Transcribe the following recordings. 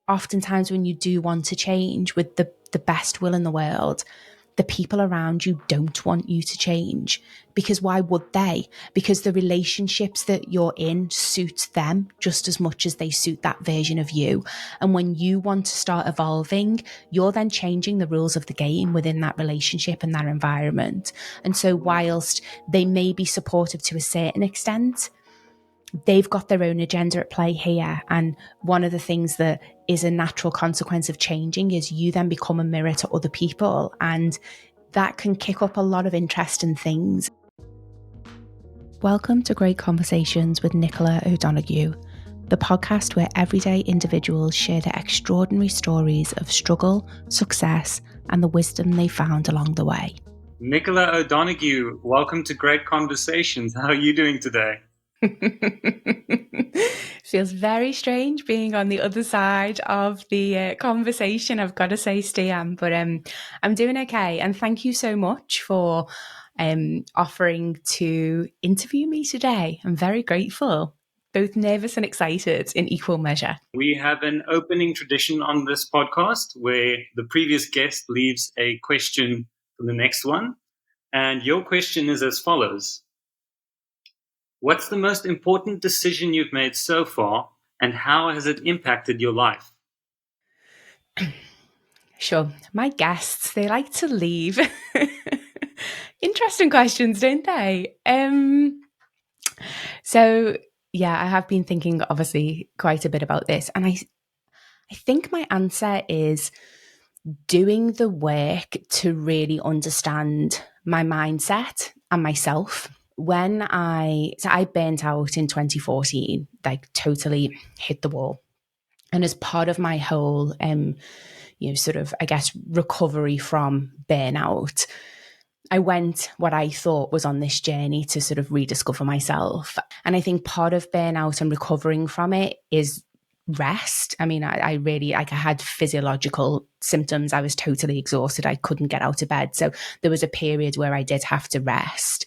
oftentimes when you do want to change with the best will in the world, the people around you don't want you to change, because why would they? Because the relationships that you're in suit them just as much as they suit that version of you. And when you want to start evolving, you're then changing the rules of the game within that relationship and that environment. And so whilst they may be supportive to a certain extent, they've got their own agenda at play here. And one of the things that is a natural consequence of changing is you then become a mirror to other people. And that can kick up a lot of interesting things. Welcome to Great Conversations with Nicola O'Donoghue, the podcast where everyday individuals share their extraordinary stories of struggle, success, and the wisdom they found along the way. Nicola O'Donoghue, welcome to Great Conversations. How are you doing today? Feels very strange being on the other side of the conversation, I've got to say, Stian, but I'm doing okay. And thank you so much for offering to interview me today. I'm very grateful, both nervous and excited in equal measure. We have an opening tradition on this podcast where the previous guest leaves a question for the next one. And your question is as follows. What's the most important decision you've made so far, and how has it impacted your life? Sure. My guests, they like to leave interesting questions, don't they? So, yeah, I have been thinking, obviously, quite a bit about this. And I think my answer is doing the work to really understand my mindset and myself. When I burnt out in 2014, like totally hit the wall. And as part of my whole, sort of, I guess, recovery from burnout, I went what I thought was on this journey to sort of rediscover myself. And I think part of burnout and recovering from it is rest. I mean, I really, like, I had physiological symptoms. I was totally exhausted. I couldn't get out of bed. So there was a period where I did have to rest.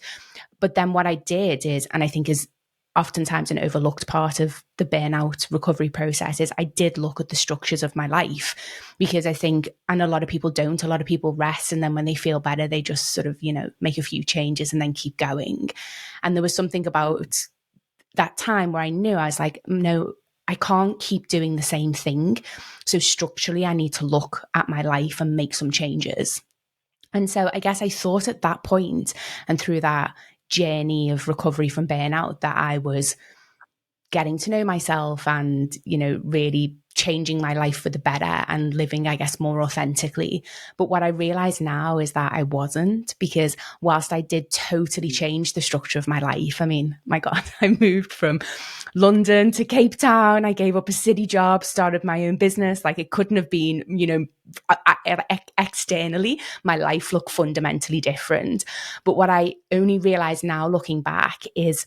But then what I did is, and I think is oftentimes an overlooked part of the burnout recovery process, is I did look at the structures of my life, because I think, and a lot of people don't, a lot of people rest, and then when they feel better, they just sort of, make a few changes and then keep going. And there was something about that time where I knew, I was like, no, I can't keep doing the same thing. So structurally, I need to look at my life and make some changes. And so I guess I thought at that point, and through that journey of recovery from burnout, that I was getting to know myself and, really changing my life for the better and living, I guess, more authentically. But what I realize now is that I wasn't, because whilst I did totally change the structure of my life, I mean, my God, I moved from London to Cape Town. I gave up a city job, started my own business. Like, it couldn't have been, externally, my life looked fundamentally different. But what I only realize now, looking back, is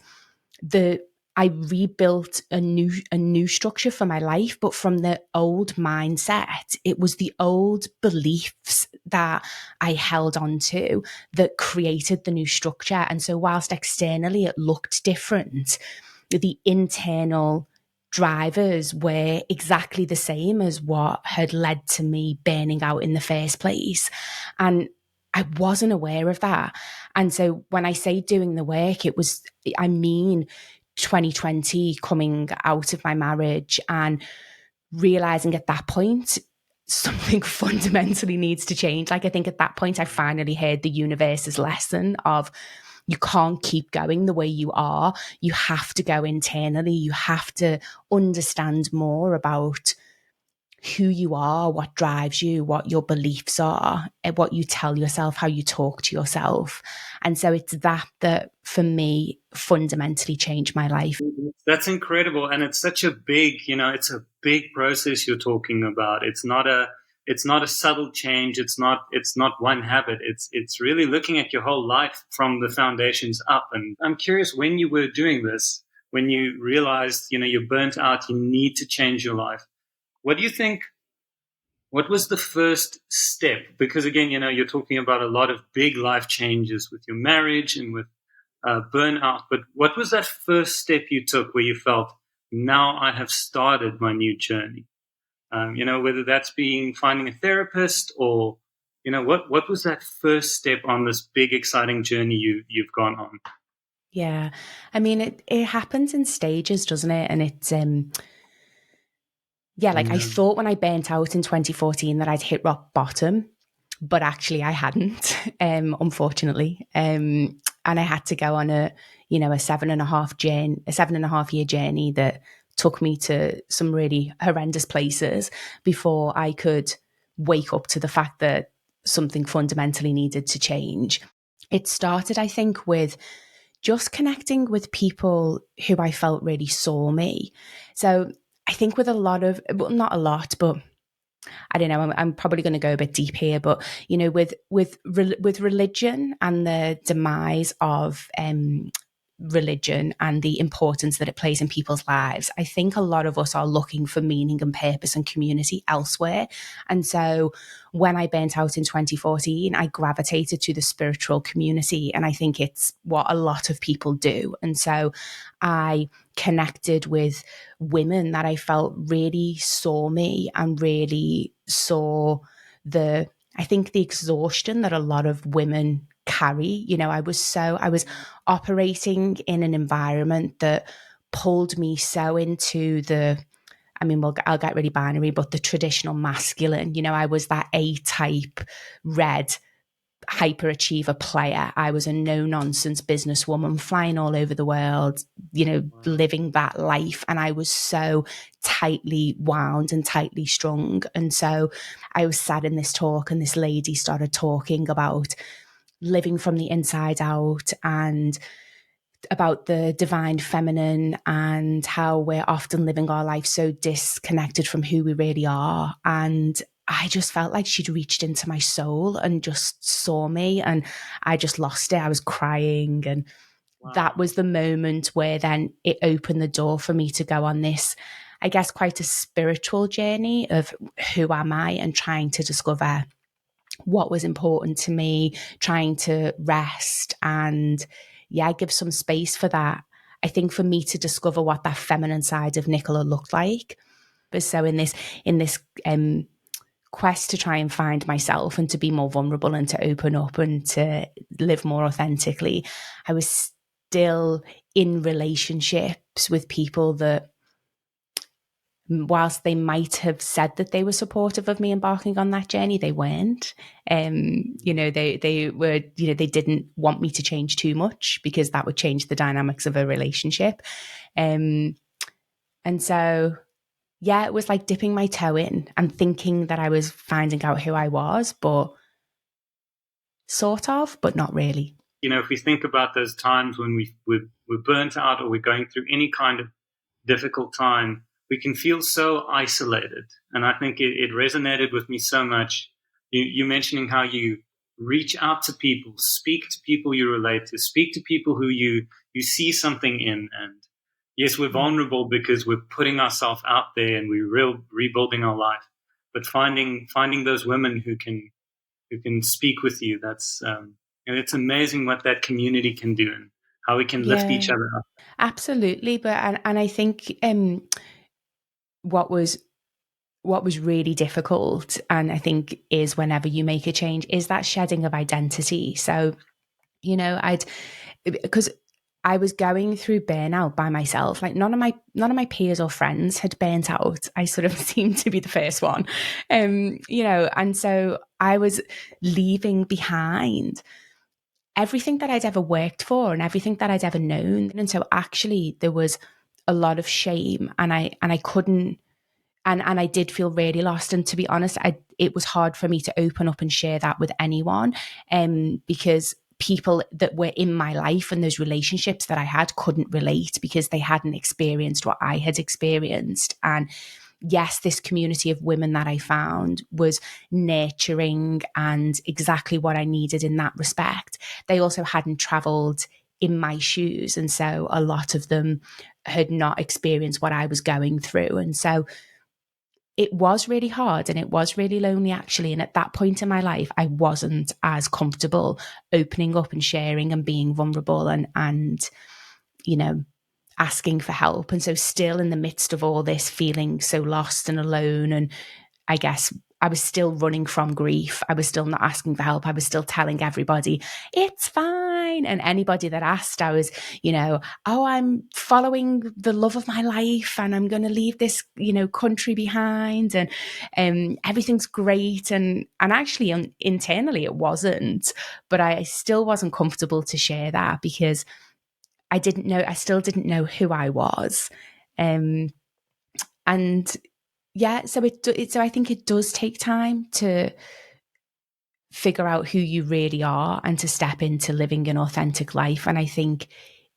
I rebuilt a new structure for my life, but from the old mindset. It was the old beliefs that I held on to that created the new structure. And so whilst externally it looked different, the internal drivers were exactly the same as what had led to me burning out in the first place. And I wasn't aware of that. And so when I say doing the work, I mean 2020, coming out of my marriage and realizing at that point something fundamentally needs to change. Like, I think at that point I finally heard the universe's lesson of, you can't keep going the way you are. You have to go internally. You have to understand more about who you are, what drives you, what your beliefs are, what you tell yourself, how you talk to yourself. And so it's that for me fundamentally changed my life. That's incredible. And it's such a big, it's a big process you're talking about. It's not a subtle change. It's not one habit. It's really looking at your whole life from the foundations up. And I'm curious, when you were doing this, when you realized, you're burnt out, you need to change your life. What do you think? What was the first step? Because again, you're talking about a lot of big life changes with your marriage and with burnout. But what was that first step you took where you felt, now I have started my new journey? Whether that's finding a therapist, or what was that first step on this big exciting journey you've gone on? Yeah. I mean, it happens in stages, doesn't it? And it's, yeah, like I Yeah. thought when I burnt out in 2014 that I'd hit rock bottom, but actually I hadn't, unfortunately. And I had to go on a 7.5 year journey that took me to some really horrendous places before I could wake up to the fact that something fundamentally needed to change. It started, I think, with just connecting with people who I felt really saw me. So I think with a lot of, well, not a lot, but I don't know. I'm probably going to go a bit deep here, but with religion and the demise of religion and the importance that it plays in people's lives, I think a lot of us are looking for meaning and purpose and community elsewhere. And so when I burnt out in 2014, I gravitated to the spiritual community, and I think it's what a lot of people do. And so I connected with women that I felt really saw me and really saw I think the exhaustion that a lot of women carry. I was operating in an environment that pulled me so into I'll get really binary, but the traditional masculine. I was that A-type red hyperachiever player. I was a no nonsense businesswoman flying all over the world, living that life. And I was so tightly wound and tightly strung. And so I was sat in this talk, and this lady started talking about living from the inside out and about the divine feminine and how we're often living our life so disconnected from who we really are. And I just felt like she'd reached into my soul and just saw me, and I just lost it. I was crying, and that was the moment where then it opened the door for me to go on this, I guess, quite a spiritual journey of who am I, and trying to discover what was important to me, trying to rest and, yeah, give some space for that. I think for me to discover what that feminine side of Nicola looked like. But so in this quest to try and find myself and to be more vulnerable and to open up and to live more authentically, I was still in relationships with people that, whilst they might have said that they were supportive of me embarking on that journey, they weren't. They were, they didn't want me to change too much because that would change the dynamics of a relationship. And so, yeah, it was like dipping my toe in and thinking that I was finding out who I was, but sort of, but not really. If we think about those times when we're burnt out, or we're going through any kind of difficult time, we can feel so isolated. And I think it resonated with me so much. You mentioning how you reach out to people, speak to people you relate to, speak to people who you see something in. And yes, we're vulnerable because we're putting ourselves out there and we're rebuilding our life. But finding those women who can speak with you, that's it's amazing what that community can do and how we can lift each Yeah, other up. absolutely. But and I think what was really difficult, and I think is whenever you make a change, is that shedding of identity. So, because I was going through burnout by myself. Like none of my peers or friends had burnt out. I sort of seemed to be the first one. And so I was leaving behind everything that I'd ever worked for and everything that I'd ever known. And so actually there was a lot of shame, and I couldn't, and I did feel really lost. And to be honest, it was hard for me to open up and share that with anyone, because people that were in my life and those relationships that I had couldn't relate because they hadn't experienced what I had experienced. And yes, this community of women that I found was nurturing and exactly what I needed in that respect. They also hadn't traveled in my shoes. And so a lot of them had not experienced what I was going through. And so it was really hard and it was really lonely, actually. And at that point in my life, I wasn't as comfortable opening up and sharing and being vulnerable and asking for help. And so still in the midst of all this, feeling so lost and alone, and I guess I was still running from grief. I was still not asking for help. I was still telling everybody, it's fine. And anybody that asked, I was, oh, I'm following the love of my life and I'm going to leave this, country behind, and everything's great. And actually internally it wasn't, but I still wasn't comfortable to share that because I still didn't know who I was. And yeah, so so I think it does take time to figure out who you really are and to step into living an authentic life. And I think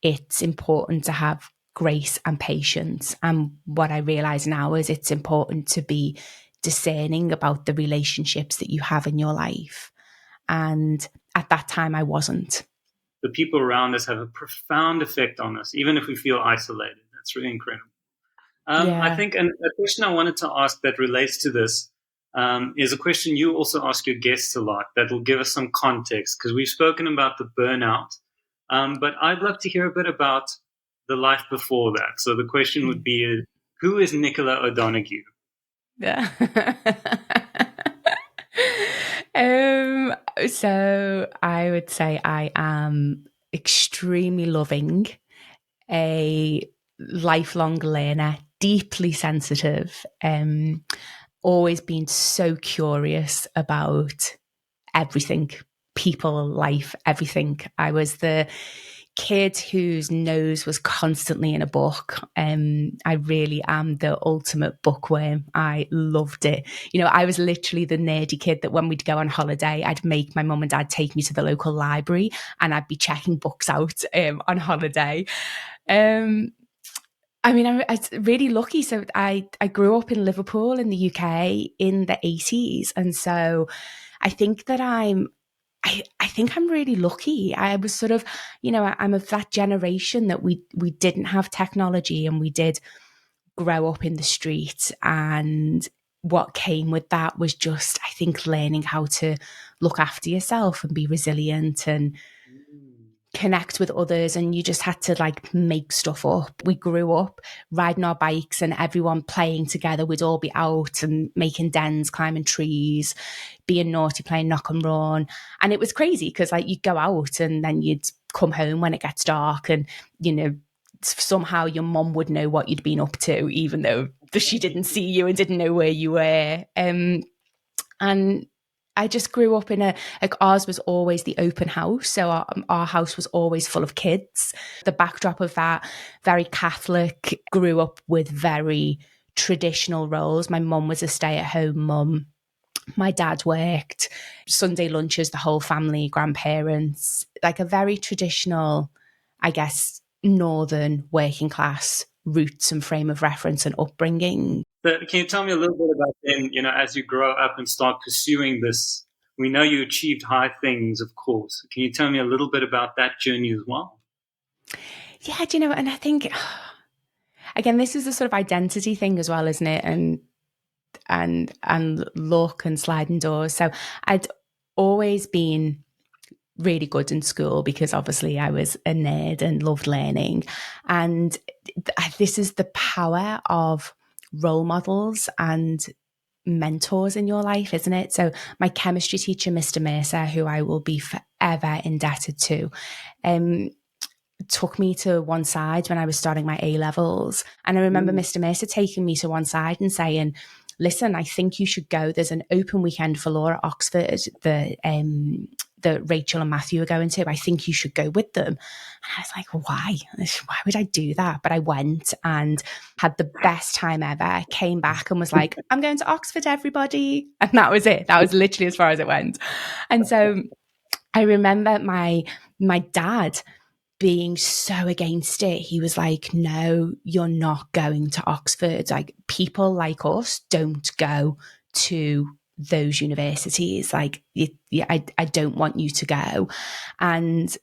it's important to have grace and patience. And what I realize now is it's important to be discerning about the relationships that you have in your life. And at that time, I wasn't. The people around us have a profound effect on us, even if we feel isolated. That's really incredible. I Yeah. think a question I wanted to ask that relates to this is a question you also ask your guests a lot that will give us some context, because we've spoken about the burnout, but I'd love to hear a bit about the life before that. So the question would be, who is Nicola O'Donoghue? Yeah. So I would say I am extremely loving, a lifelong learner, deeply sensitive, always been so curious about everything, people, life, everything. I was the kid whose nose was constantly in a book. I really am the ultimate bookworm. I loved it. I was literally the nerdy kid that when we'd go on holiday, I'd make my mum and dad take me to the local library and I'd be checking books out on holiday. I'm really lucky. So I grew up in Liverpool in the UK in the 80s. And so I think that I think I'm really lucky. I was sort of, I'm of that generation that we didn't have technology and we did grow up in the street. And what came with that was just, I think, learning how to look after yourself and be resilient and connect with others, and you just had to like make stuff up. We grew up riding our bikes and everyone playing together. We'd all be out and making dens, climbing trees, being naughty, playing knock and run. And it was crazy because like you'd go out and then you'd come home when it gets dark, and somehow your mum would know what you'd been up to, even though she didn't see you and didn't know where you were. And I just grew up in ours was always the open house. So our house was always full of kids. The backdrop of that, very Catholic, grew up with very traditional roles. My mum was a stay-at-home mum. My dad worked, Sunday lunches, the whole family, grandparents, like a very traditional, I guess, northern working class roots and frame of reference and upbringing. So can you tell me a little bit about then, as you grow up and start pursuing this? We know you achieved high things, of course. Can you tell me a little bit about that journey as well? Yeah, and I think, again, this is a sort of identity thing as well, isn't it? And luck and sliding doors. So I'd always been really good in school because obviously I was a nerd and loved learning. And this is the power of role models and mentors in your life, isn't it? So my chemistry teacher, Mr. Mercer, who I will be forever indebted to, took me to one side when I was starting my A levels. And I remember Mr. Mercer taking me to one side and saying, listen, I think you should go. There's an open weekend for law at Oxford that Rachel and Matthew are going to. I think you should go with them. And I was like, why? Why would I do that? But I went and had the best time ever. Came back and was like, I'm going to Oxford, everybody. And that was it. That was literally as far as it went. And so I remember my dad being so against it. He was like, no, you're not going to Oxford. Like, people like us don't go to those universities. Like, I don't want you to go. And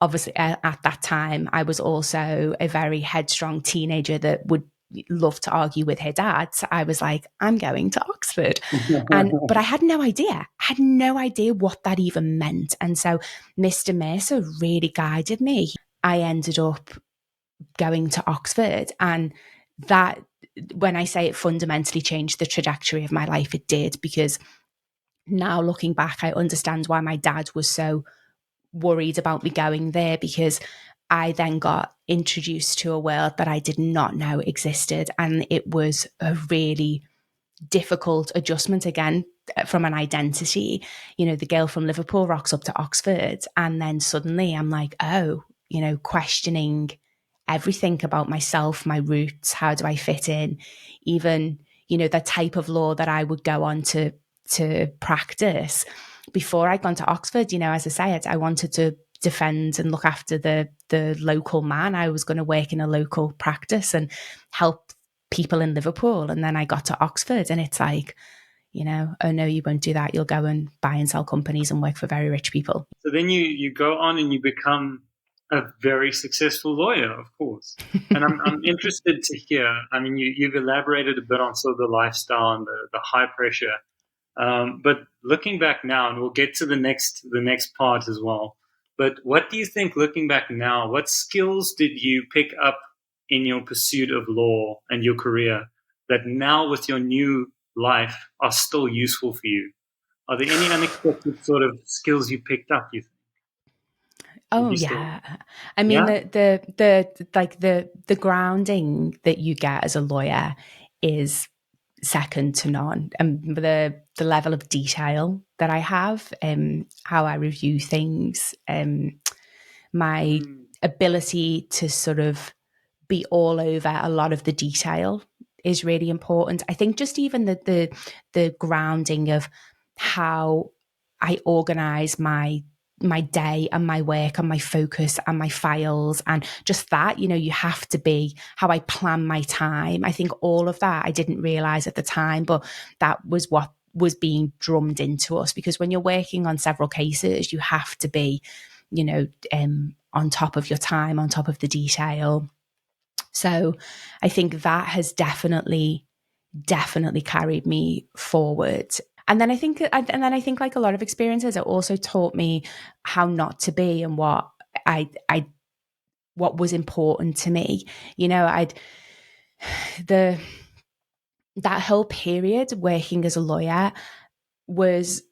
obviously at that time, I was also a very headstrong teenager that would love to argue with her dad. So I was like, I'm going to Oxford. But I had no idea. I had no idea what that even meant. And so Mr. Mercer really guided me. I ended up going to Oxford. And that, when I say it fundamentally changed the trajectory of my life, it did, because now looking back, I understand why my dad was so worried about me going there, because I then got introduced to a world that I did not know existed. And it was a really difficult adjustment again from an identity. The girl from Liverpool rocks up to Oxford, and then suddenly I'm like, oh, questioning everything about myself, my roots, how do I fit in, even, the type of law that I would go on to practice. Before I'd gone to Oxford, as I say, I wanted to defend and look after the local man. I was going to work in a local practice and help people in Liverpool. And then I got to Oxford, and it's like, oh no, you won't do that. You'll go and buy and sell companies and work for very rich people. So then you go on and you become a very successful lawyer, of course. And I'm interested to hear, I mean, you've elaborated a bit on sort of the lifestyle and the high pressure. But looking back now, and we'll get to the next part as well. But what do you think, looking back now, what skills did you pick up in your pursuit of law and your career that now with your new life are still useful for you? Are there any unexpected sort of skills you picked up, you think? Would Oh you say? yeah. I mean, Yeah? the grounding that you get as a lawyer is second to none. And the level of detail that I have, how I review things, my Mm, ability to sort of be all over a lot of the detail is really important. I think just even the grounding of how I organize my day and my work and my focus and my files, and just that, you have to be, how I plan my time. I think all of that I didn't realize at the time, but that was what was being drummed into us, because when you're working on several cases, you have to be, on top of your time, on top of the detail. So I think that has definitely carried me forward. And then I think like a lot of experiences, it also taught me how not to be, and I what was important to me. I'd the that whole period working as a lawyer was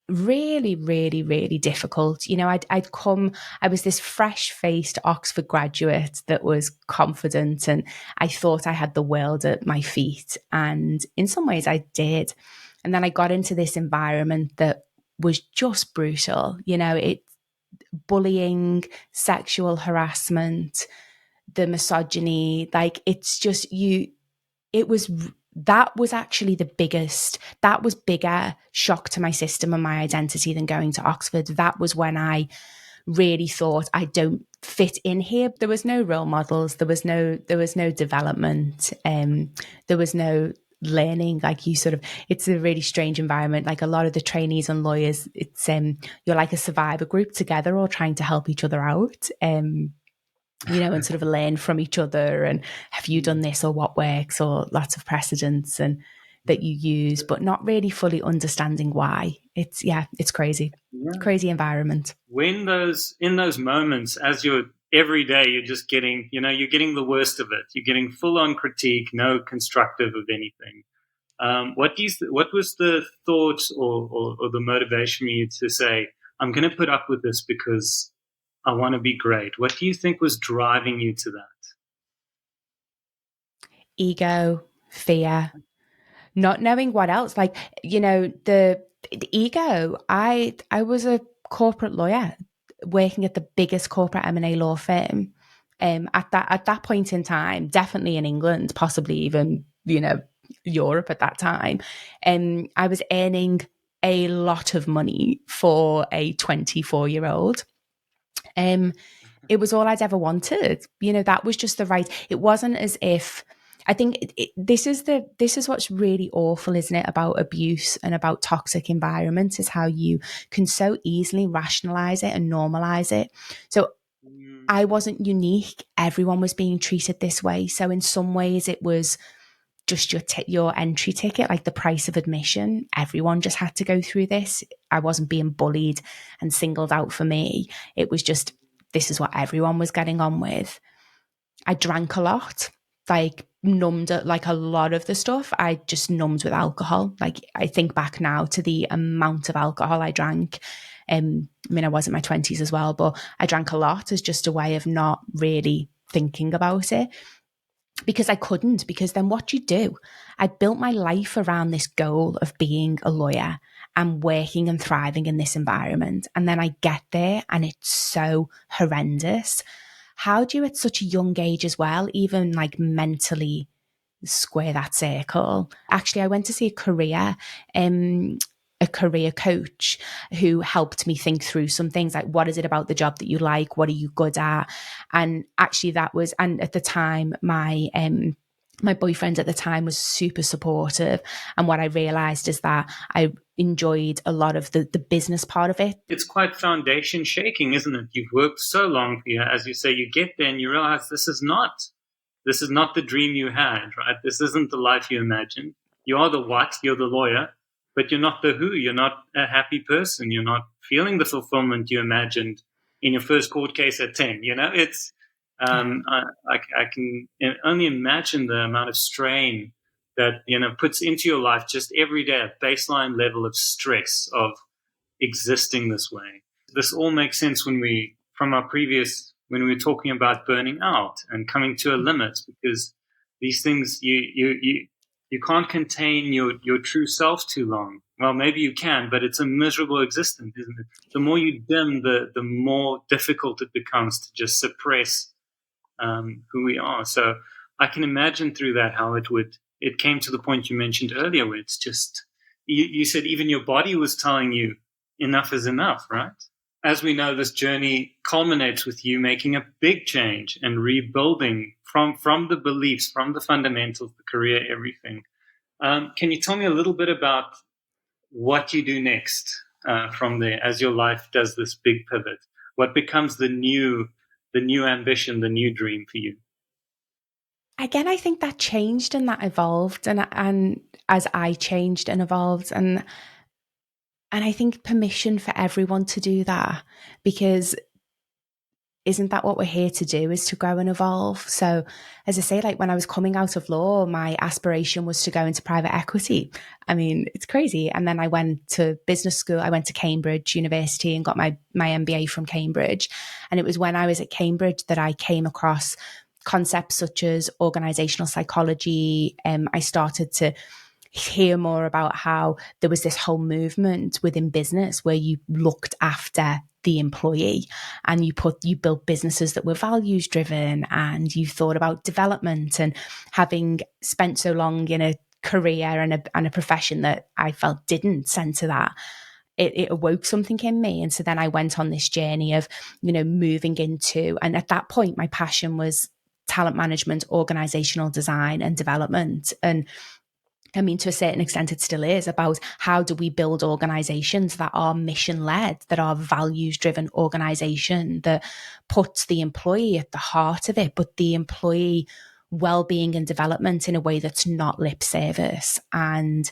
really, really, really difficult. I was this fresh faced Oxford graduate that was confident, and I thought I had the world at my feet. And in some ways I did. And then I got into this environment that was just brutal. Bullying, sexual harassment, the misogyny, like it's just it was that was actually that was bigger shock to my system and my identity than going to Oxford. That was when I really thought, I don't fit in here. There was no role models, there was no development, there was no learning. Like, it's a really strange environment. Like, a lot of the trainees and lawyers, it's you're like a survivor group together, all trying to help each other out. And sort of learn from each other, and have you done mm, this, or what works, or lots of precedents and that you use, but not really fully understanding why. It's yeah. crazy environment. When in those moments, as you're every day, you're just getting, you're getting the worst of it. You're getting full on critique, no constructive of anything. What was the thought or the motivation for you to say, I'm going to put up with this because I want to be great? What do you think was driving you to that? Ego, fear, not knowing what else. Like, the ego. I was a corporate lawyer working at the biggest corporate M&A law firm. At that point in time, definitely in England, possibly even Europe at that time. I was earning a lot of money for a 24-year-old. It was all I'd ever wanted. That was just the right. It wasn't as if. I think this is what's really awful, isn't it, about abuse and about toxic environments, is how you can so easily rationalize it and normalize it. So I Mm, wasn't unique. Everyone was being treated this way. So in some ways, it was just your entry ticket, like the price of admission. Everyone just had to go through this. I wasn't being bullied and singled out for me. It was just, this is what everyone was getting on with. I drank a lot, like numbed like a lot of the stuff I just numbed with alcohol. Like I think back now to the amount of alcohol I drank. I mean, I was in my 20s as well, but I drank a lot as just a way of not really thinking about it because I couldn't. Because then what do you do? I built my life around this goal of being a lawyer and working and thriving in this environment. And then I get there and it's so horrendous. How do you at such a young age as well, even like mentally square that circle? Actually, I went to see a career coach who helped me think through some things like what is it about the job that you like, what are you good at? And actually that was, and at the time my boyfriend at the time was super supportive. And what I realized is that I enjoyed a lot of the business part of it. It's quite foundation shaking, isn't it? You've worked so long for you, as you say, you get there and you realize this is not the dream you had, right? This isn't the life you imagined. You are the what, you're the lawyer, but you're not the who. You're not a happy person. You're not feeling the fulfillment you imagined in your first court case at 10. It's, I can only imagine the amount of strain that, puts into your life just every day, a baseline level of stress of existing this way. This all makes sense from our previous, when we were talking about burning out and coming to a limit, because these things, you can't contain your true self too long. Well, maybe you can, but it's a miserable existence, isn't it? The more you dim, the more difficult it becomes to just suppress who we are. So I can imagine through that how it came to the point you mentioned earlier, where it's just, you said even your body was telling you enough is enough, right? As we know, this journey culminates with you making a big change and rebuilding from the beliefs, from the fundamentals, the career, everything. Can you tell me a little bit about what you do next from there as your life does this big pivot? What becomes the new ambition, the new dream for you? Again, I think that changed and that evolved, and as I changed and evolved, and I think permission for everyone to do that, because isn't that what we're here to do, is to grow and evolve? So as I say, like when I was coming out of law, my aspiration was to go into private equity. I mean, it's crazy. And then I went to business school. I went to Cambridge University and got my MBA from Cambridge. And it was when I was at Cambridge that I came across concepts such as organizational psychology. I started to hear more about how there was this whole movement within business where you looked after the employee and you built businesses that were values driven, and you thought about development. And having spent so long in a career and a profession that I felt didn't center that, it awoke something in me. And so then I went on this journey of, moving into, and at that point, my passion was talent management, organizational design and development. And I mean, to a certain extent, it still is about how do we build organizations that are mission led, that are values driven organization, that puts the employee at the heart of it, but the employee well-being and development in a way that's not lip service. And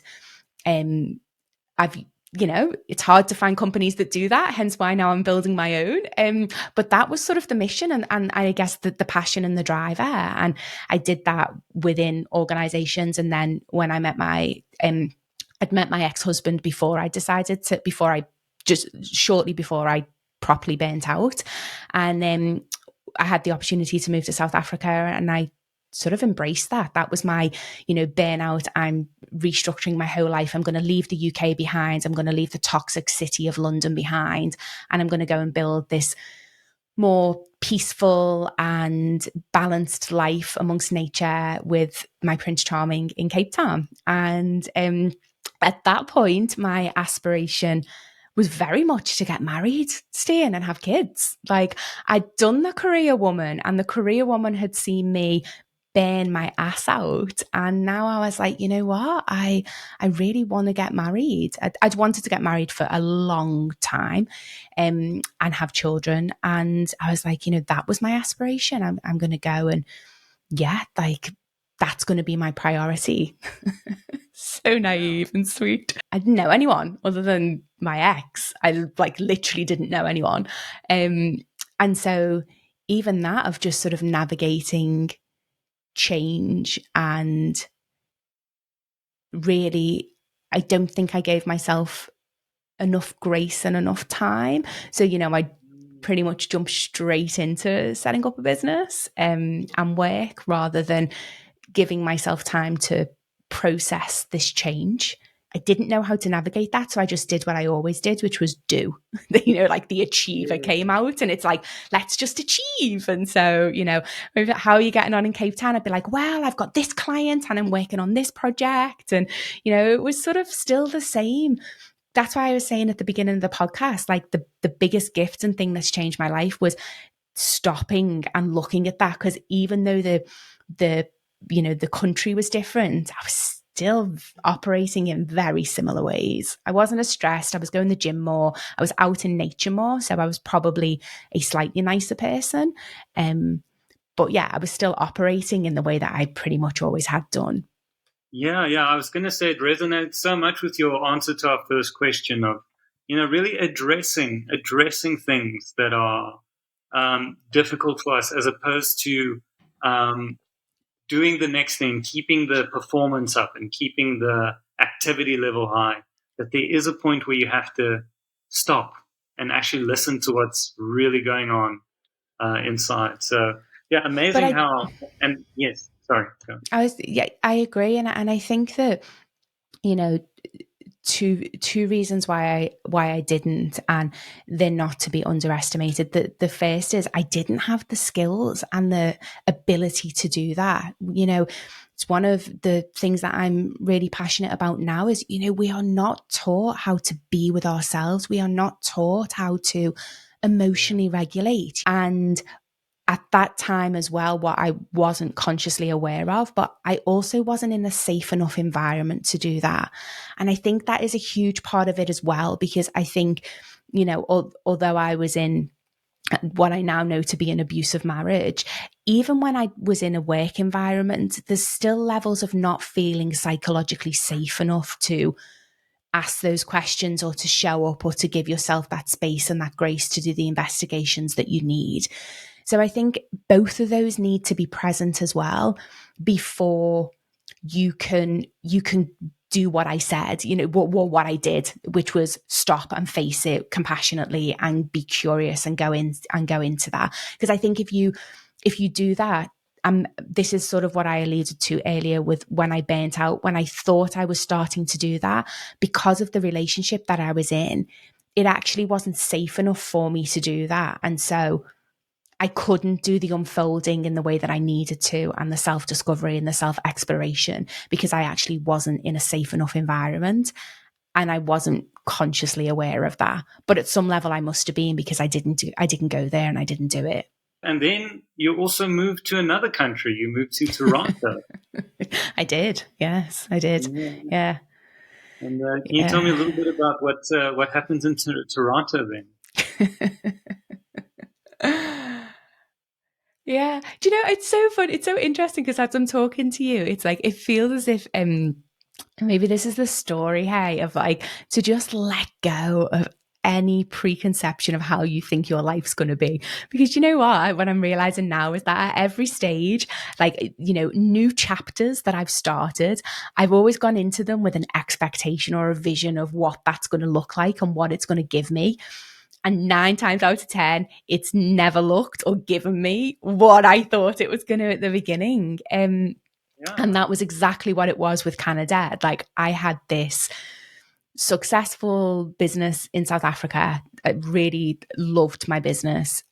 I've it's hard to find companies that do that, hence why now I'm building my own. But that was sort of the mission and I guess the passion and the driver. And I did that within organizations. And then when I met I'd met my ex-husband before I shortly before I properly burnt out. And I had the opportunity to move to South Africa, and I sort of embraced that. That was my, burnout. I'm restructuring my whole life. I'm going to leave the UK behind. I'm going to leave the toxic city of London behind. And I'm going to go and build this more peaceful and balanced life amongst nature with my Prince Charming in Cape Town. And at that point, my aspiration was very much to get married, Stian, and have kids. Like I'd done the career woman, and the career woman had seen me burn my ass out. And now I was like, you know what? I really want to get married. I'd wanted to get married for a long time and have children. And I was like, that was my aspiration. I'm going to go and that's going to be my priority. So naive and sweet. I didn't know anyone other than my ex. I literally didn't know anyone. And so even that of just sort of navigating change, and really, I don't think I gave myself enough grace and enough time. So, I pretty much jumped straight into setting up a business and work, rather than giving myself time to process this change. I didn't know how to navigate that. So I just did what I always did, which was do. Like the achiever came out, and it's like, let's just achieve. And so, how are you getting on in Cape Town? I'd be like, well, I've got this client and I'm working on this project. And, it was sort of still the same. That's why I was saying at the beginning of the podcast, like the biggest gift and thing that's changed my life was stopping and looking at that. Because even though the country was different, I was still operating in very similar ways. I wasn't as stressed. I was going to the gym more. I was out in nature more. So I was probably a slightly nicer person. But yeah, I was still operating in the way that I pretty much always had done. Yeah, yeah. I was going to say it resonates so much with your answer to our first question of, really addressing things that are difficult for us, as opposed to doing the next thing, keeping the performance up and keeping the activity level high. That there is a point where you have to stop and actually listen to what's really going on inside. So yeah, amazing how. And yes, sorry. Go. I agree, and I think that two reasons why I didn't, and they're not to be underestimated. The first is I didn't have the skills and the ability to do that. It's one of the things that I'm really passionate about now is, we are not taught how to be with ourselves. We are not taught how to emotionally regulate. And at that time as well, what I wasn't consciously aware of, but I also wasn't in a safe enough environment to do that. And I think that is a huge part of it as well, because I think, although I was in what I now know to be an abusive marriage, even when I was in a work environment, there's still levels of not feeling psychologically safe enough to ask those questions, or to show up, or to give yourself that space and that grace to do the investigations that you need. So I think both of those need to be present as well before you can do what I said, what I did, which was stop and face it compassionately and be curious and go into that. Because I think if you do that, this is sort of what I alluded to earlier with when I burnt out, when I thought I was starting to do that, because of the relationship that I was in, it actually wasn't safe enough for me to do that. And so I couldn't do the unfolding in the way that I needed to, and the self-discovery and the self-exploration, because I actually wasn't in a safe enough environment, and I wasn't consciously aware of that. But at some level I must have been, because I didn't go there and I didn't do it. And then you also moved to another country. You moved to Toronto. I did. Yes, I did. Yeah. And can you tell me a little bit about what happens in Toronto then? Yeah. Do you know, it's so fun. It's so interesting, because as I'm talking to you, it's like, it feels as if maybe this is the story, hey, of like, to just let go of any preconception of how you think your life's going to be. Because you know what I'm realizing now is that at every stage, like, new chapters that I've started, I've always gone into them with an expectation or a vision of what that's going to look like and what it's going to give me. And 9 times out of 10, it's never looked or given me what I thought it was going to at the beginning. And that was exactly what it was with Canada. Like, I had this successful business in South Africa. I really loved my business.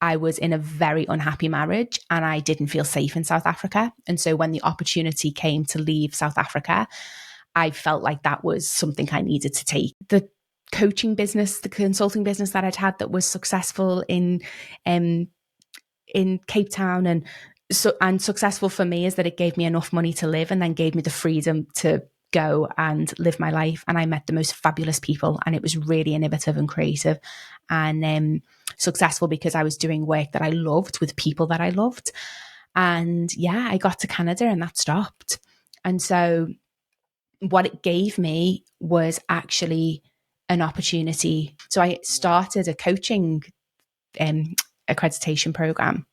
I was in a very unhappy marriage, and I didn't feel safe in South Africa. And so when the opportunity came to leave South Africa, I felt like that was something I needed to take. The coaching business, the consulting business that I'd had that was successful in Cape Town, and successful for me is that it gave me enough money to live, and then gave me the freedom to go and live my life. And I met the most fabulous people, and it was really innovative and creative, and successful because I was doing work that I loved with people that I loved. And yeah, I got to Canada and that stopped. And so what it gave me was actually an opportunity. So I started a coaching accreditation program.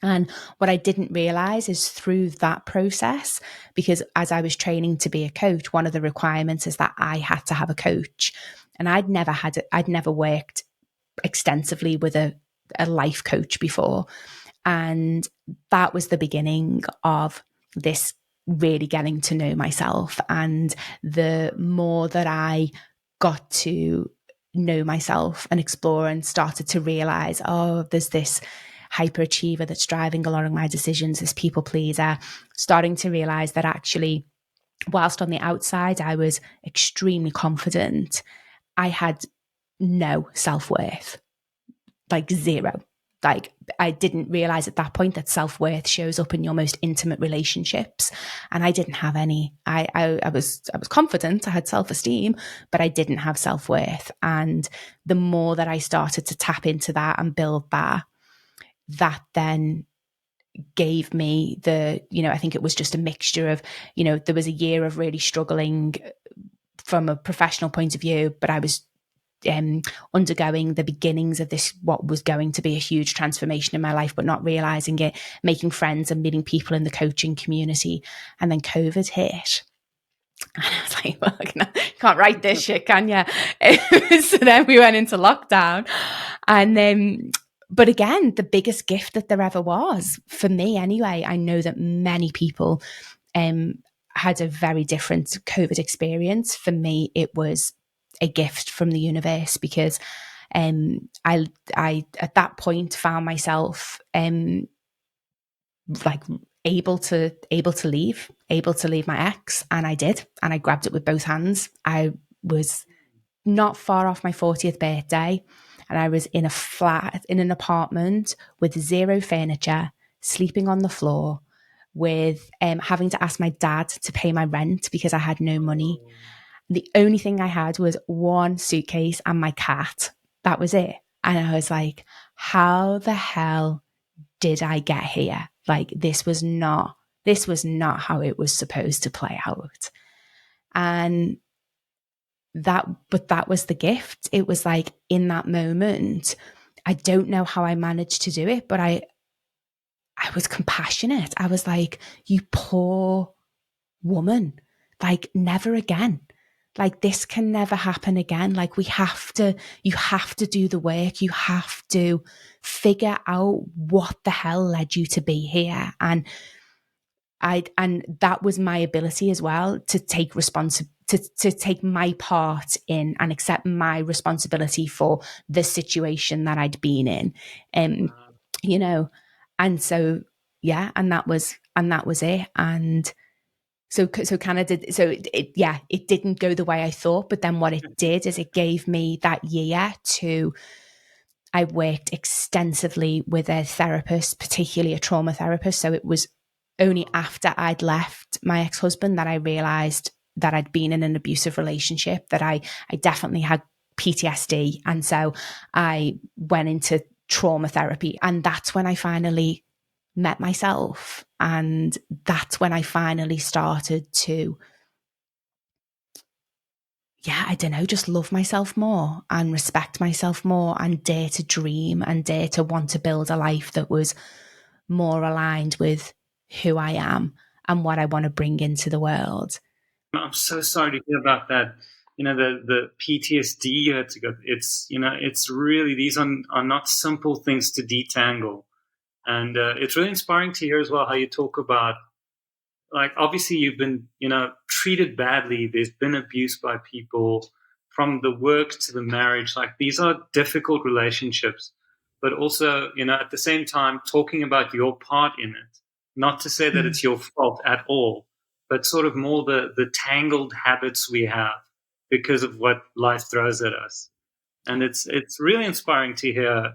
And what I didn't realize is through that process, because as I was training to be a coach, one of the requirements is that I had to have a coach. And I'd never worked extensively with a life coach before. And that was the beginning of this really getting to know myself. And the more that I got to know myself and explore and started to realize, oh, there's this hyperachiever that's driving a lot of my decisions, this people pleaser, starting to realize that actually, whilst on the outside I was extremely confident, I had no self-worth, like zero. Like, I didn't realize at that point that self-worth shows up in your most intimate relationships, and I didn't have any. I was confident, I had self-esteem, but I didn't have self-worth. And the more that I started to tap into that and build that then gave me the, I think it was just a mixture of, there was a year of really struggling from a professional point of view, but I was undergoing the beginnings of this, what was going to be a huge transformation in my life, but not realizing it, making friends and meeting people in the coaching community. And then COVID hit. And I was like, well, can't write this shit, can you? So then we went into lockdown. And then, but again, the biggest gift that there ever was, for me anyway, I know that many people had a very different COVID experience. For me, it was a gift from the universe, because I at that point found myself like able to leave my ex, and I did, and I grabbed it with both hands. I was not far off my 40th birthday, and I was in a flat, in an apartment with zero furniture, sleeping on the floor, with having to ask my dad to pay my rent because I had no money. The only thing I had was one suitcase and my cat. That was it. And I was like, how the hell did I get here? Like, this was not how it was supposed to play out. And that was the gift. It was like, in that moment, I don't know how I managed to do it, but I was compassionate. I was like, you poor woman, like, never again. Like, this can never happen again. Like, you have to do the work. You have to figure out what the hell led you to be here. And that was my ability as well, to take to take my part in and accept my responsibility for the situation that I'd been in. And so, yeah, and that was it. And so kind of did, so it didn't go the way I thought, but then what it did is it gave me that year I worked extensively with a therapist, particularly a trauma therapist. So it was only after I'd left my ex-husband that I realized that I'd been in an abusive relationship, that I definitely had PTSD. And so I went into trauma therapy, and that's when I finally met myself. And that's when I finally started to, I don't know, just love myself more and respect myself more, and dare to dream and dare to want to build a life that was more aligned with who I am and what I want to bring into the world. I'm so sorry to hear about that. The PTSD you had to go. It's really, these are not simple things to detangle. And it's really inspiring to hear as well how you talk about, like, obviously you've been, treated badly. There's been abuse by people, from the work to the marriage. Like, these are difficult relationships, but also, at the same time, talking about your part in it. Not to say that it's your fault at all, but sort of more the tangled habits we have because of what life throws at us. And it's really inspiring to hear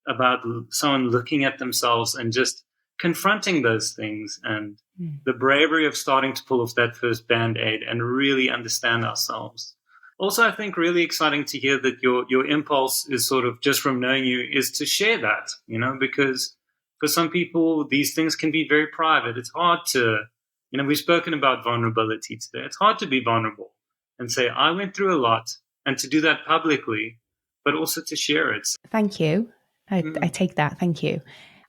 about someone looking at themselves and just confronting those things, and the bravery of starting to pull off that first band-aid and really understand ourselves. Also, I think really exciting to hear that your impulse is sort of, just from knowing you, is to share that, because for some people, these things can be very private. It's hard to, we've spoken about vulnerability today. It's hard to be vulnerable and say, I went through a lot, and to do that publicly, but also to share it. Thank you. I take that. Thank you.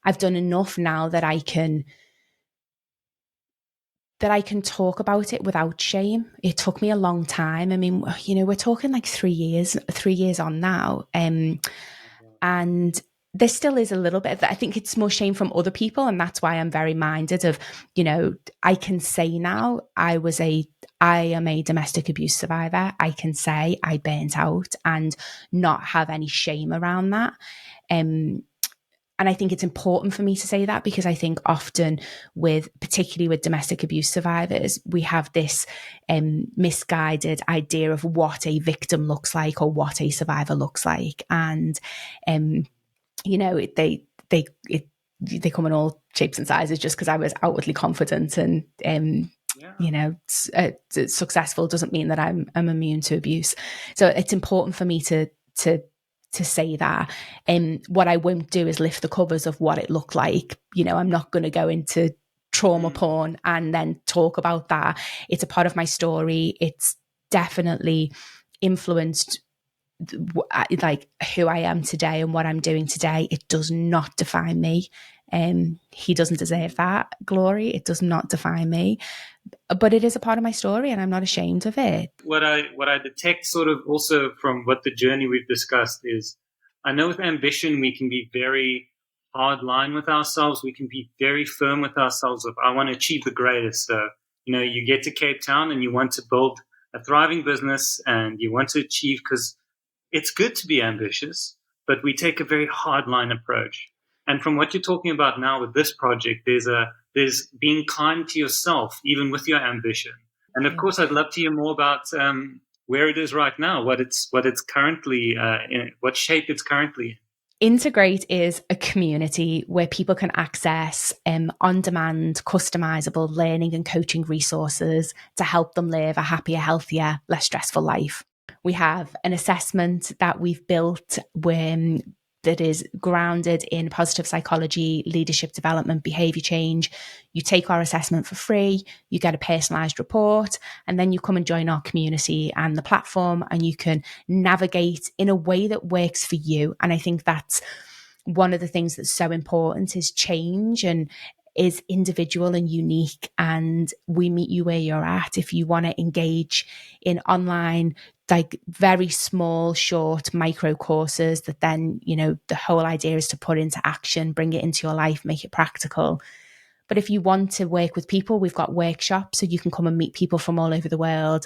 I've done enough now that I can talk about it without shame. It took me a long time. I mean, we're talking like 3 years on now. And there still is a little bit of that. I think it's more shame from other people. And that's why I'm very minded of, I can say now I am a domestic abuse survivor. I can say I burnt out and not have any shame around that. And I think it's important for me to say that because I think often particularly with domestic abuse survivors, we have this misguided idea of what a victim looks like or what a survivor looks like. And, they come in all shapes and sizes just because I was outwardly confident and, successful doesn't mean that I'm immune to abuse. So it's important for me to say that. What I won't do is lift the covers of what it looked like. I'm not going to go into trauma porn and then talk about that. It's a part of my story. It's definitely influenced like who I am today and what I'm doing today. It does not define me. He doesn't deserve that glory. It does not define me, but it is a part of my story and I'm not ashamed of it. What I detect sort of also from what the journey we've discussed is, I know with ambition we can be very hard line with ourselves. We can be very firm with ourselves of, I want to achieve the greatest. So, you get to Cape Town and you want to build a thriving business and you want to achieve, because it's good to be ambitious, but we take a very hardline approach. And from what you're talking about now with this project, there's being kind to yourself, even with your ambition. And of course, I'd love to hear more about where it is right now, what it's currently, what shape it's currently in. intogreat is a community where people can access on-demand, customizable learning and coaching resources to help them live a happier, healthier, less stressful life. We have an assessment that we've built that is grounded in positive psychology, leadership development, behavior change. You take our assessment for free, you get a personalized report, and then you come and join our community and the platform, and you can navigate in a way that works for you. And I think that's one of the things that's so important is change and is individual and unique, and we meet you where you're at. If you want to engage in online, like very small, short micro courses that then, the whole idea is to put into action, bring it into your life, make it practical. But if you want to work with people, we've got workshops so you can come and meet people from all over the world.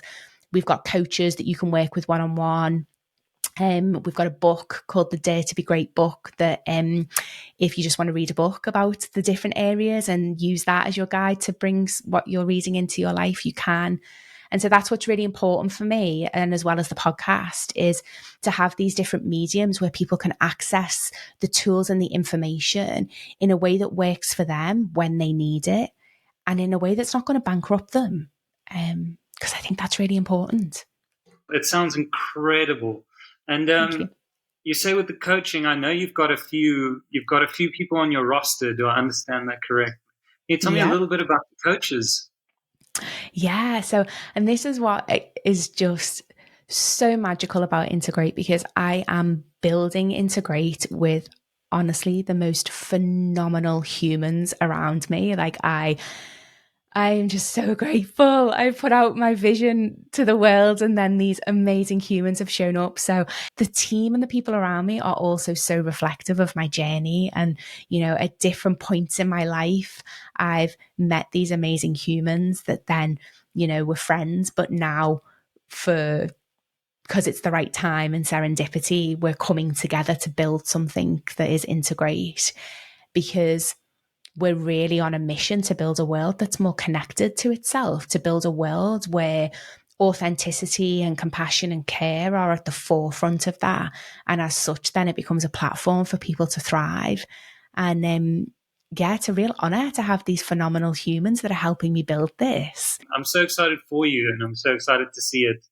We've got coaches that you can work with one-on-one. We've got a book called the Dare to Be Great book that if you just want to read a book about the different areas and use that as your guide to bring what you're reading into your life, you can. And so that's what's really important for me, and as well as the podcast, is to have these different mediums where people can access the tools and the information in a way that works for them when they need it, and in a way that's not going to bankrupt them. Because I think that's really important. It sounds incredible. And you say with the coaching, I know you've got a few people on your roster. Do I understand that correctly? Can you tell me a little bit about the coaches? Yeah. So, and this is what is just so magical about intogreat, because I am building intogreat with honestly the most phenomenal humans around me. Like I am just so grateful. I put out my vision to the world and then these amazing humans have shown up. So the team and the people around me are also so reflective of my journey. And, at different points in my life, I've met these amazing humans that then, were friends, but now because it's the right time and serendipity, we're coming together to build something that is intogreat, because we're really on a mission to build a world that's more connected to itself, to build a world where authenticity and compassion and care are at the forefront of that. And as such, then it becomes a platform for people to thrive. And it's a real honor to have these phenomenal humans that are helping me build this. I'm so excited for you, and I'm so excited to see it.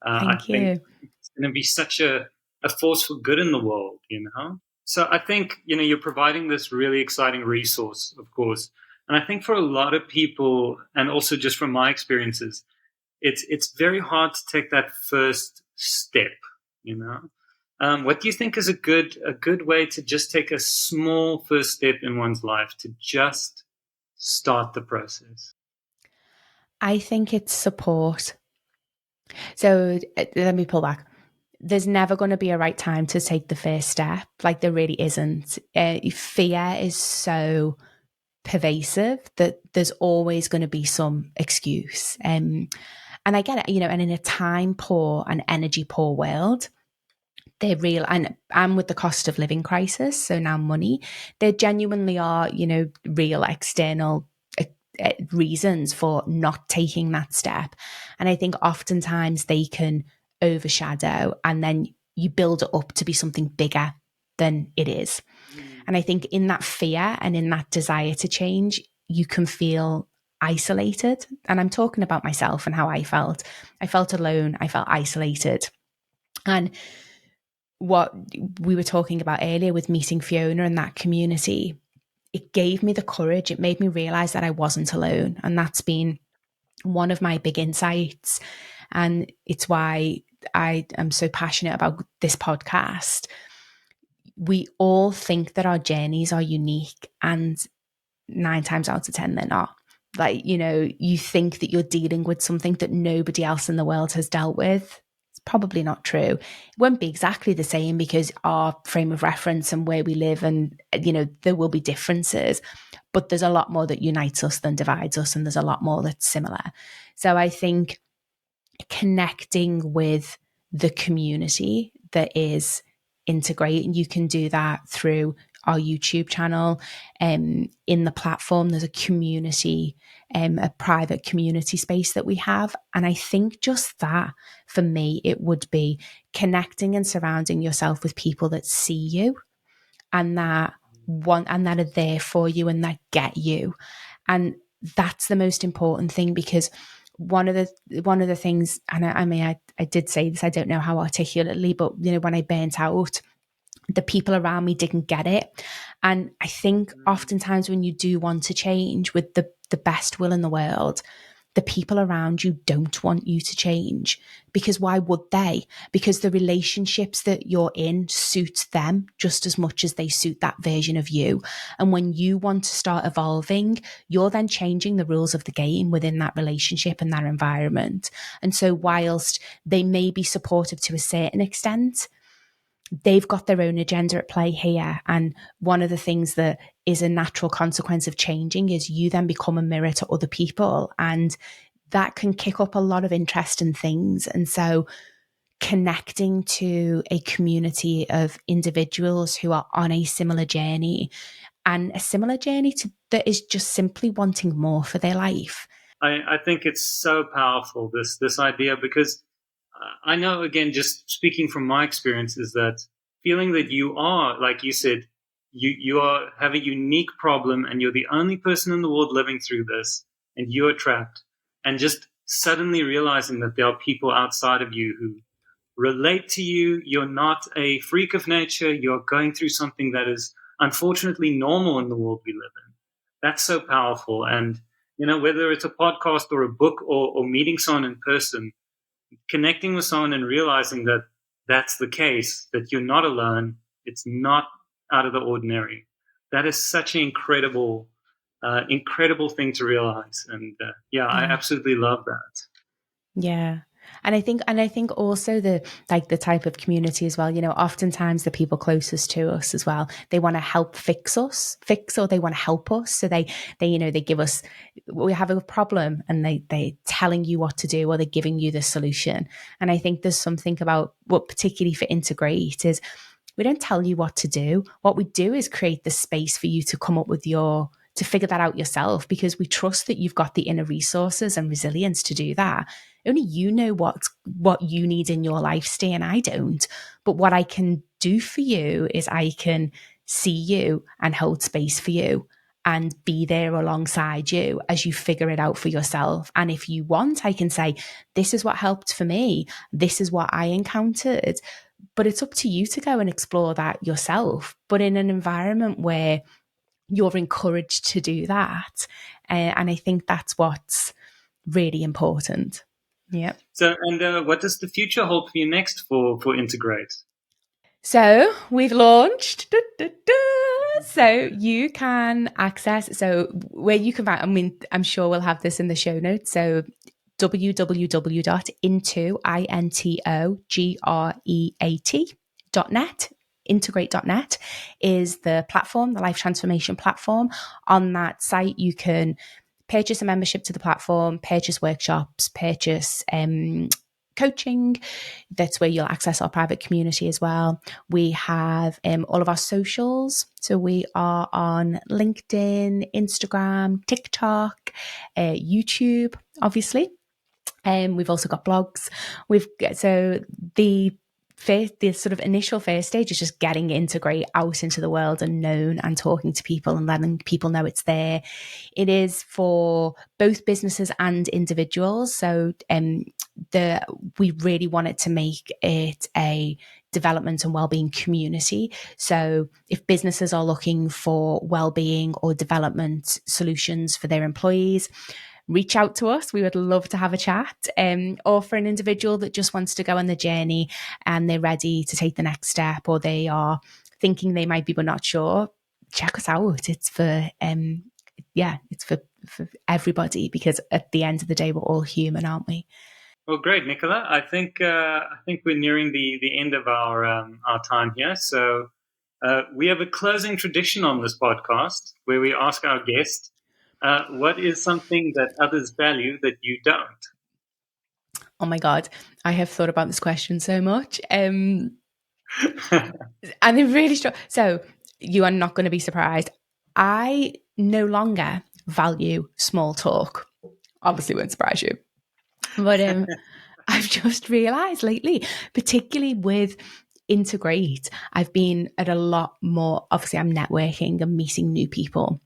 Thank you. Think it's going to be such a force for good in the world, So I think, you're providing this really exciting resource, of course. And I think for a lot of people, and also just from my experiences, it's very hard to take that first step, What do you think is a good way to just take a small first step in one's life to just start the process? I think it's support. So let me pull back. There's never going to be a right time to take the first step. Like there really isn't. Fear is so pervasive that there's always going to be some excuse. And I get it, and in a time poor and energy poor world, they're real. And with the cost of living crisis, so now money, there genuinely are, real external reasons for not taking that step. And I think oftentimes they can overshadow, and then you build it up to be something bigger than it is. And I think in that fear and in that desire to change, you can feel isolated. And I'm talking about myself and how I felt. I felt alone. I felt isolated. And what we were talking about earlier with meeting Fiona and that community, it gave me the courage. It made me realize that I wasn't alone. And that's been one of my big insights. And it's why I am so passionate about this podcast. We all think that our journeys are unique, and 9 times out of 10, they're not. Like, you think that you're dealing with something that nobody else in the world has dealt with. It's probably not true. It won't be exactly the same because our frame of reference and where we live, and, there will be differences, but there's a lot more that unites us than divides us. And there's a lot more that's similar. So I think connecting with the community that is Integrate, and you can do that through our YouTube channel. In the platform, there's a community, a private community space that we have. And I think just that, for me, it would be connecting and surrounding yourself with people that see you and that want and that are there for you and that get you. And that's the most important thing, because one of the things, and I did say this, I don't know how articulately, but when I burnt out, the people around me didn't get it. And I think oftentimes when you do want to change with the best will in the world, the people around you don't want you to change, because why would they? Because the relationships that you're in suit them just as much as they suit that version of you. And when you want to start evolving, you're then changing the rules of the game within that relationship and that environment. And so whilst they may be supportive to a certain extent, they've got their own agenda at play here. And one of the things that is a natural consequence of changing is you then become a mirror to other people. And that can kick up a lot of interesting things. And so connecting to a community of individuals who are on a similar journey, and a similar journey that is just simply wanting more for their life. I think it's so powerful, this idea, because I know, again, just speaking from my experience, is that feeling that you are, like you said, you have a unique problem and you're the only person in the world living through this, and you are trapped, and just suddenly realizing that there are people outside of you who relate to you. You're not a freak of nature. You're going through something that is unfortunately normal in the world we live in. That's so powerful. And, whether it's a podcast or a book or meeting someone in person, connecting with someone and realizing that that's the case, that you're not alone, it's not out of the ordinary. That is such an incredible thing to realize. And I absolutely love that. Yeah. And I think also the type of community as well, oftentimes the people closest to us as well, they want to help fix, or they want to help us. So they give us, we have a problem, and they telling you what to do, or they're giving you the solution. And I think there's something about what, particularly for Integrate, is we don't tell you what to do. What we do is create the space for you to come up with to figure that out yourself, because we trust that you've got the inner resources and resilience to do that. Only you know what you need in your life, Stian. I don't. But what I can do for you is I can see you and hold space for you and be there alongside you as you figure it out for yourself. And if you want, I can say, this is what helped for me. This is what I encountered. But it's up to you to go and explore that yourself, but in an environment where you're encouraged to do that. And I think that's what's really important. Yeah. So, and what does the future hold for you next for Integrate? So we've launched. Da, da, da. So you can access, so where you can find, I mean, I'm sure we'll have this in the show notes. So www.intogreat.net. Intogreat.net is the platform, the life transformation platform. On that site, you can purchase a membership to the platform, purchase workshops, purchase coaching. That's where you'll access our private community as well. We have all of our socials. So we are on LinkedIn, Instagram, TikTok, YouTube, obviously. We've also got blogs. So the sort of initial first stage is just getting Integrate out into the world and known and talking to people and letting people know it's there. It is for both businesses and individuals. So we really wanted to make it a development and wellbeing community. So if businesses are looking for wellbeing or development solutions for their employees, reach out to us. We would love to have a chat. Or for an individual that just wants to go on the journey and they're ready to take the next step, or they are thinking they might be but not sure, check us out. It's for it's for everybody, because at the end of the day, we're all human, aren't we? Well, great, Nicola. I think we're nearing the end of our time here. So we have a closing tradition on this podcast where we ask our guest, what is something that others value that you don't? Oh my God, I have thought about this question so much. And they're really strong. So you are not going to be surprised. I no longer value small talk. Obviously won't surprise you. But I've just realised lately, particularly with Integrate, I've been at a lot more, obviously I'm networking and meeting new people.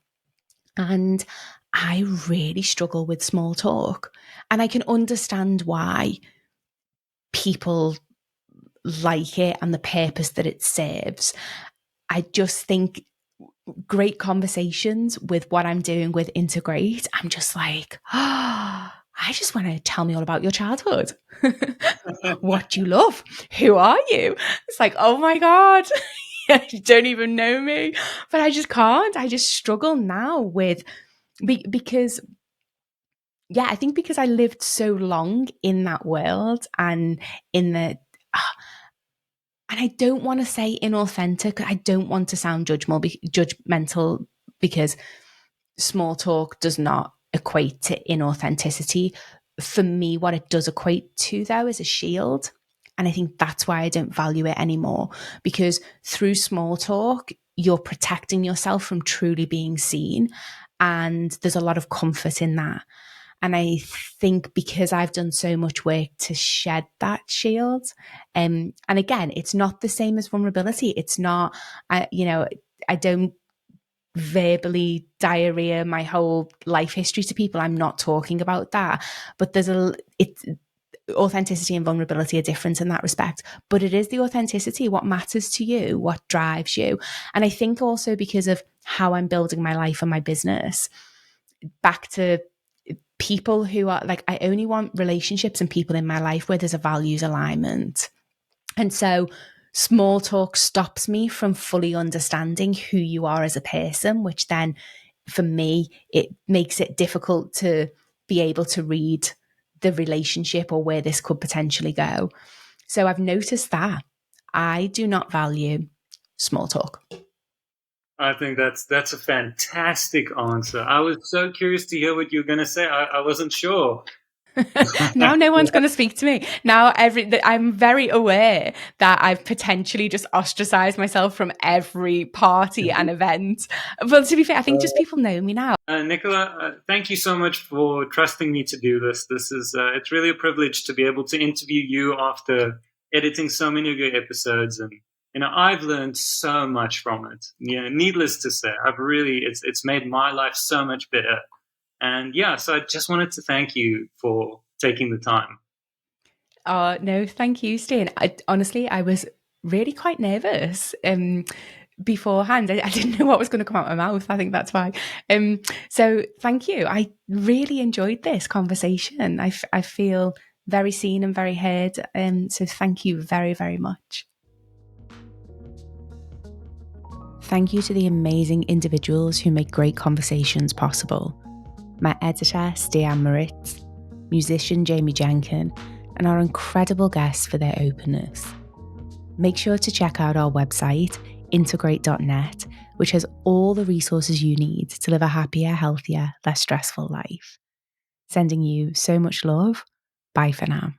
And I really struggle with small talk. And I can understand why people like it and the purpose that it serves. I just think great conversations with what I'm doing with Integrate, I'm just like, oh, I just want to tell me all about your childhood. What do you love? Who are you? It's like, oh my God, you don't even know me. But I just can't. I just struggle now with, because yeah, I think because I lived so long in that world and in the, and I don't want to say inauthentic. I don't want to sound judgmental, because small talk does not equate to inauthenticity. For me, what it does equate to, though, is a shield. And I think that's why I don't value it anymore, because through small talk, you're protecting yourself from truly being seen. And there's a lot of comfort in that. And I think because I've done so much work to shed that shield, and again, it's not the same as vulnerability. It's not, I don't verbally diarrhea my whole life history to people. I'm not talking about that. But authenticity and vulnerability are different in that respect. But it is the authenticity, what matters to you, what drives you. And I think also because of how I'm building my life and my business, back to people who are like, I only want relationships and people in my life where there's a values alignment. And so small talk stops me from fully understanding who you are as a person, which then for me, it makes it difficult to be able to read the relationship or where this could potentially go. So I've noticed that I do not value small talk. I think that's a fantastic answer. I was so curious to hear what you were going to say. I wasn't sure. Now no one's going to speak to me. Now I'm very aware that I've potentially just ostracized myself from every party and event. But to be fair, I think just people know me now. Nicola, thank you so much for trusting me to do this. This is it's really a privilege to be able to interview you after editing so many of your episodes, and I've learned so much from it. Needless to say, it's made my life so much better. And yeah, so I just wanted to thank you for taking the time. No, thank you, Stian. Honestly, I was really quite nervous beforehand. I didn't know what was going to come out of my mouth. I think that's why. So thank you. I really enjoyed this conversation. I feel very seen and very heard. So thank you very, very much. thank you to the amazing individuals who make great conversations possible. My editor, Stian Maritz, musician Jamie Jenkin, and our incredible guests for their openness. Make sure to check out our website, intogreat.net, which has all the resources you need to live a happier, healthier, less stressful life. Sending you so much love. Bye for now.